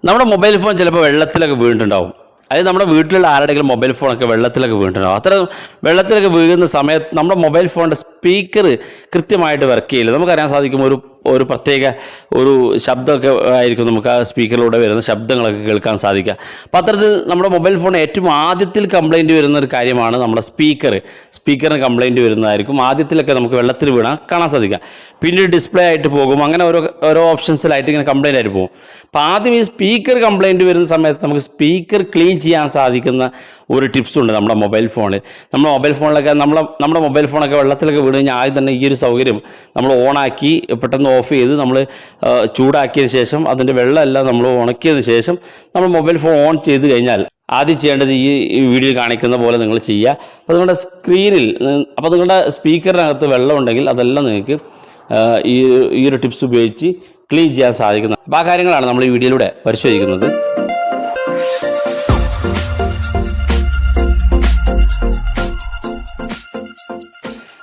നമ്മുടെ mobile phone ചിലപ്പോൾ വെള്ളത്തിലൊക്കെ വീണിട്ടുണ്ടാവും. അതായത് നമ്മുടെ വീട്ടിലുള്ള ആരുടെയെങ്കിലും മൊബൈൽ ഫോണൊക്കെ വെള്ളത്തിലൊക്കെ വീണിട്ടുണ്ടാവും. അത്ര വെള്ളത്തിലൊക്കെ വീഴുന്ന സമയത്ത് നമ്മുടെ മൊബൈൽ ഫോണിൻ്റെ സ്പീക്കർ കൃത്യമായിട്ട് വർക്ക് ചെയ്യില്ല. നമുക്കറിയാൻ സാധിക്കും ഒരു പ്രത്യേക ഒരു ശബ്ദമൊക്കെ ആയിരിക്കും നമുക്ക് ആ സ്പീക്കറിലൂടെ വരുന്ന ശബ്ദങ്ങളൊക്കെ കേൾക്കാൻ സാധിക്കുക. അപ്പോൾ അത്തരത്തിൽ നമ്മുടെ മൊബൈൽ ഫോൺ ഏറ്റവും ആദ്യത്തിൽ കംപ്ലയിൻറ്റ് വരുന്ന ഒരു കാര്യമാണ് നമ്മുടെ സ്പീക്കറിന് കംപ്ലയിൻറ്റ് വരുന്നതായിരിക്കും. ആദ്യത്തിലൊക്കെ നമുക്ക് വെള്ളത്തിൽ വീണാൽ കാണാൻ സാധിക്കുക. പിന്നീട് ഡിസ്പ്ലേ ആയിട്ട് പോകും. അങ്ങനെ ഓരോ ഓപ്ഷൻസിലായിട്ട് ഇങ്ങനെ കംപ്ലയിൻ്റ് ആയിട്ട് പോകും. അപ്പോൾ ആദ്യം ഈ സ്പീക്കർ കംപ്ലയിൻറ്റ് വരുന്ന സമയത്ത് നമുക്ക് സ്പീക്കർ ക്ലീൻ ചെയ്യാൻ സാധിക്കുന്ന ഒരു ടിപ്സ് ഉണ്ട് നമ്മുടെ മൊബൈൽ ഫോണിൽ. നമ്മുടെ മൊബൈൽ ഫോണിലൊക്കെ നമ്മുടെ മൊബൈൽ ഫോണൊക്കെ വെള്ളത്തിലൊക്കെ വീണ് കഴിഞ്ഞാൽ ആദ്യം തന്നെ ഈ ഒരു സൗകര്യം നമ്മൾ ഓണാക്കി പെട്ടെന്ന് ഓഫ് ചെയ്ത് നമ്മൾ ചൂടാക്കിയതിന് ശേഷം അതിൻ്റെ വെള്ളമെല്ലാം നമ്മൾ ഉണക്കിയതിന് ശേഷം നമ്മൾ മൊബൈൽ ഫോൺ ഓൺ ചെയ്ത് കഴിഞ്ഞാൽ ആദ്യം ചെയ്യേണ്ടത് ഈ വീഡിയോ കാണിക്കുന്ന പോലെ നിങ്ങൾ ചെയ്യുക. അപ്പോൾ നിങ്ങളുടെ സ്ക്രീനിൽ നിങ്ങളുടെ സ്പീക്കറിനകത്ത് വെള്ളം ഉണ്ടെങ്കിൽ അതെല്ലാം നിങ്ങൾക്ക് ഈ ഒരു ടിപ്സ് ഉപയോഗിച്ച് ക്ലീൻ ചെയ്യാൻ സാധിക്കുന്നത്. അപ്പോൾ ആ കാര്യങ്ങളാണ് നമ്മൾ ഈ വീഡിയോയിലൂടെ പരിശോധിക്കുന്നത്.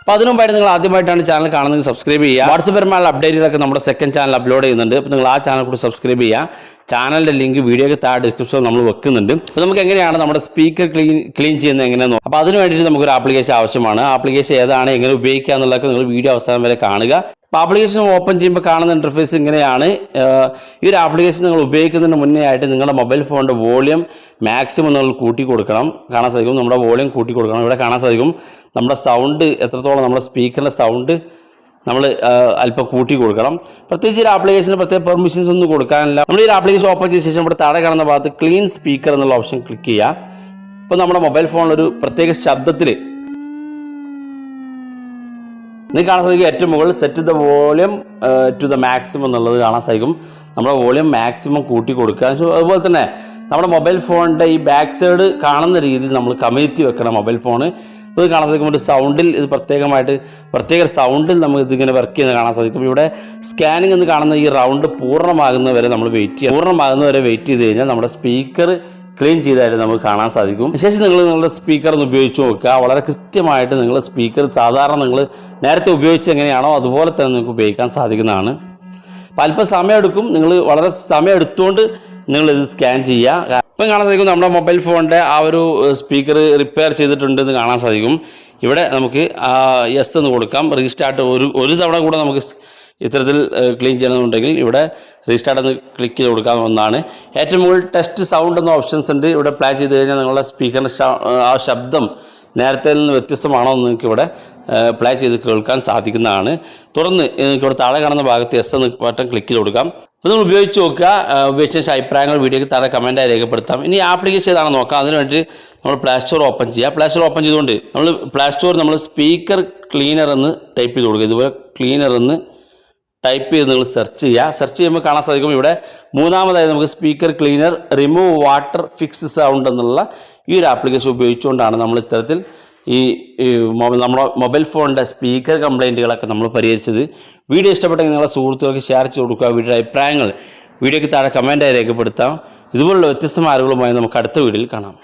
അപ്പോൾ അതിനു മുമ്പായിട്ട് നിങ്ങൾ ആദ്യമായിട്ടാണ് ചാനൽ കാണുന്നത് സബ്സ്ക്രൈബ് ചെയ്യുക. വാട്സപ്പ് പരമായുള്ള അപ്ഡേറ്റുകളൊക്കെ നമ്മുടെ സെക്കൻഡ് ചാനൽ അപ്ലോഡ് ചെയ്യുന്നുണ്ട്. അപ്പോൾ നിങ്ങൾ ആ ചാനൽ കൂടി സബ്സ്ക്രൈബ് ചെയ്യുക. ചാനലിൻ്റെ ലിങ്ക് വീഡിയോയ്ക്ക് താഴെ ഡിസ്ക്രിപ്ഷനിൽ നമ്മൾ വെക്കുന്നുണ്ട്. അപ്പോൾ നമുക്ക് എങ്ങനെയാണ് നമ്മുടെ സ്പീക്കർ ക്ലീൻ ചെയ്യുന്നത് എങ്ങനെയെന്ന് നോക്കാം. അപ്പോൾ അതിന് വേണ്ടിയിട്ട് നമുക്കൊരു ആപ്ലിക്കേഷൻ ആവശ്യമാണ്. ആപ്ലിക്കേഷൻ ഏതാണ്, എങ്ങനെ ഉപയോഗിക്കുക എന്നുള്ളതൊക്കെ നിങ്ങൾ വീഡിയോ അവസാനം വരെ കാണുക. അപ്പോൾ ആപ്ലിക്കേഷൻ ഓപ്പൺ ചെയ്യുമ്പോൾ കാണുന്ന ഇൻ്റർഫേസ് ഇങ്ങനെയാണ്. ഈ ഒരു ആപ്ലിക്കേഷൻ നിങ്ങൾ ഉപയോഗിക്കുന്നതിന് മുന്നേ ആയിട്ട് നിങ്ങളുടെ മൊബൈൽ ഫോണിൻ്റെ വോളിയം മാക്സിമം നിങ്ങൾ കൂട്ടി കൊടുക്കണം. കാണാൻ സാധിക്കും നമ്മുടെ വോളിയം കൂട്ടി കൊടുക്കണം. ഇവിടെ കാണാൻ സാധിക്കും നമ്മുടെ സൗണ്ട് എത്രത്തോളം, നമ്മുടെ സ്പീക്കറിൻ്റെ സൗണ്ട് നമ്മൾ അല്പം കൂട്ടി കൊടുക്കണം. പ്രത്യേകിച്ച് ഒരു ആപ്ലിക്കേഷന് പ്രത്യേക പെർമിഷൻസ് ഒന്നും കൊടുക്കാനില്ല. നമ്മൾ ഈ ആപ്ലിക്കേഷൻ ഓപ്പൺ ചെയ്ത ശേഷം ഇവിടെ താഴെ കാണുന്ന ഭാഗത്ത് ക്ലീൻ സ്പീക്കർ എന്നുള്ള ഓപ്ഷൻ ക്ലിക്ക് ചെയ്യുക. ഇപ്പോൾ നമ്മുടെ മൊബൈൽ ഫോണിലൊരു പ്രത്യേക ശബ്ദത്തിൽ നിങ്ങൾക്ക് കാണാൻ സാധിക്കും. ഏറ്റവും മുകളിൽ set the volume to the maximum എന്നുള്ളത് കാണാൻ സാധിക്കും. നമ്മുടെ വോളിയം മാക്സിമം കൂട്ടി കൊടുക്കുക. അതുപോലെ തന്നെ നമ്മുടെ മൊബൈൽ ഫോണിൻ്റെ ഈ ബാക്ക് സൈഡ് കാണുന്ന രീതിയിൽ നമ്മൾ കമഴ്ത്തി വെക്കണം മൊബൈൽ ഫോൺ. ഇത് കാണാൻ സാധിക്കും. ഒരു സൗണ്ടിൽ ഇത് പ്രത്യേക സൗണ്ടിൽ നമുക്ക് ഇതിങ്ങനെ വർക്ക് ചെയ്യുന്നത് കാണാൻ സാധിക്കും. ഇവിടെ സ്കാനിങ് എന്ന് കാണുന്ന ഈ റൗണ്ട് പൂർണ്ണമാകുന്നവരെ നമ്മൾ വെയിറ്റ് ചെയ്ത് കഴിഞ്ഞാൽ നമ്മുടെ സ്പീക്കർ ക്ലീൻ ചെയ്തായിട്ട് നമുക്ക് കാണാൻ സാധിക്കും. ശേഷം നിങ്ങളുടെ സ്പീക്കർ ഒന്ന് ഉപയോഗിച്ച് നോക്കുക. വളരെ കൃത്യമായിട്ട് നിങ്ങൾ സ്പീക്കർ സാധാരണ നിങ്ങൾ നേരത്തെ ഉപയോഗിച്ച് എങ്ങനെയാണോ അതുപോലെ തന്നെ നിങ്ങൾക്ക് ഉപയോഗിക്കാൻ സാധിക്കുന്നതാണ്. അപ്പോൾ അല്പം സമയമെടുക്കും. നിങ്ങൾ വളരെ സമയം എടുത്തുകൊണ്ട് നിങ്ങളിത് സ്കാൻ ചെയ്യുക. ഇപ്പം കാണാൻ സാധിക്കും നമ്മുടെ മൊബൈൽ ഫോണിൻ്റെ ആ ഒരു സ്പീക്കർ റിപ്പയർ ചെയ്തിട്ടുണ്ടെന്ന് കാണാൻ സാധിക്കും. ഇവിടെ നമുക്ക് യെസ് എന്ന് കൊടുക്കാം. റീസ്റ്റാർട്ട് ഒരു തവണ കൂടെ നമുക്ക് ഇത്തരത്തിൽ ക്ലീൻ ചെയ്യണമെന്നുണ്ടെങ്കിൽ ഇവിടെ റീസ്റ്റാർട്ട് എന്ന് ക്ലിക്ക് ചെയ്ത് കൊടുക്കാവുന്നതാണ്. ഏറ്റവും മുകളിൽ ടെസ്റ്റ് സൗണ്ട് എന്ന ഓപ്ഷൻസ് ഉണ്ട്. ഇവിടെ പ്ലേ ചെയ്ത് കഴിഞ്ഞാൽ നിങ്ങളുടെ സ്പീക്കറിൻ്റെ ആ ശബ്ദം നേരത്തെ നിന്ന് വ്യത്യസ്തമാണോ എന്ന് നിങ്ങൾക്ക് ഇവിടെ പ്ലേ ചെയ്ത് കേൾക്കാൻ സാധിക്കുന്നതാണ്. തുടർന്ന് നിങ്ങൾക്ക് ഇവിടെ താഴെ കാണുന്ന ഭാഗത്ത് യെസ് എന്ന് ബട്ടൺ ക്ലിക്ക് ചെയ്ത് കൊടുക്കാം. അപ്പോൾ നിങ്ങൾ ഉപയോഗിച്ച് നോക്കുക. ഉപയോഗിച്ച ശേഷം അഭിപ്രായങ്ങൾ വീഡിയോയ്ക്ക് താഴെ കമൻറ്റായി രേഖപ്പെടുത്താം. ഇനി ആപ്ലിക്കേഷൻ ഏതാണെന്ന് നോക്കാം. അതിന് വേണ്ടി നമ്മൾ പ്ലേ സ്റ്റോർ ഓപ്പൺ ചെയ്യുക. പ്ലേ സ്റ്റോർ ഓപ്പൺ ചെയ്തുകൊണ്ട് പ്ലേ സ്റ്റോർ നമ്മൾ സ്പീക്കർ ക്ലീനർ എന്ന് ടൈപ്പ് ചെയ്ത് കൊടുക്കുക. ഇതുപോലെ ക്ലീനർ എന്ന് ടൈപ്പ് ചെയ്ത് നിങ്ങൾ സെർച്ച് ചെയ്യുമ്പോൾ കാണാൻ സാധിക്കും. ഇവിടെ മൂന്നാമതായി നമുക്ക് speaker cleaner remove water fix sound എന്നുള്ള ഈ ഒരു ആപ്ലിക്കേഷൻ ഉപയോഗിച്ചുകൊണ്ടാണ് നമ്മൾ ഇത്തരത്തിൽ നമ്മുടെ മൊബൈൽ ഫോണിൻ്റെ സ്പീക്കർ കംപ്ലയിൻറ്റുകളൊക്കെ നമ്മൾ പരിഹരിച്ചത്. വീഡിയോ ഇഷ്ടപ്പെട്ടെങ്കിൽ നിങ്ങളുടെ സുഹൃത്തുക്കൾക്ക് ഷെയർ ചെയ്ത് കൊടുക്കുക. വീഡിയോയുടെ അഭിപ്രായങ്ങൾ വീഡിയോയ്ക്ക് താഴെ കമൻറ്റായി രേഖപ്പെടുത്താം. ഇതുപോലുള്ള വ്യത്യസ്തമായ അറിവുകളുമായി നമുക്ക് അടുത്ത വീഡിയോയിൽ കാണാം.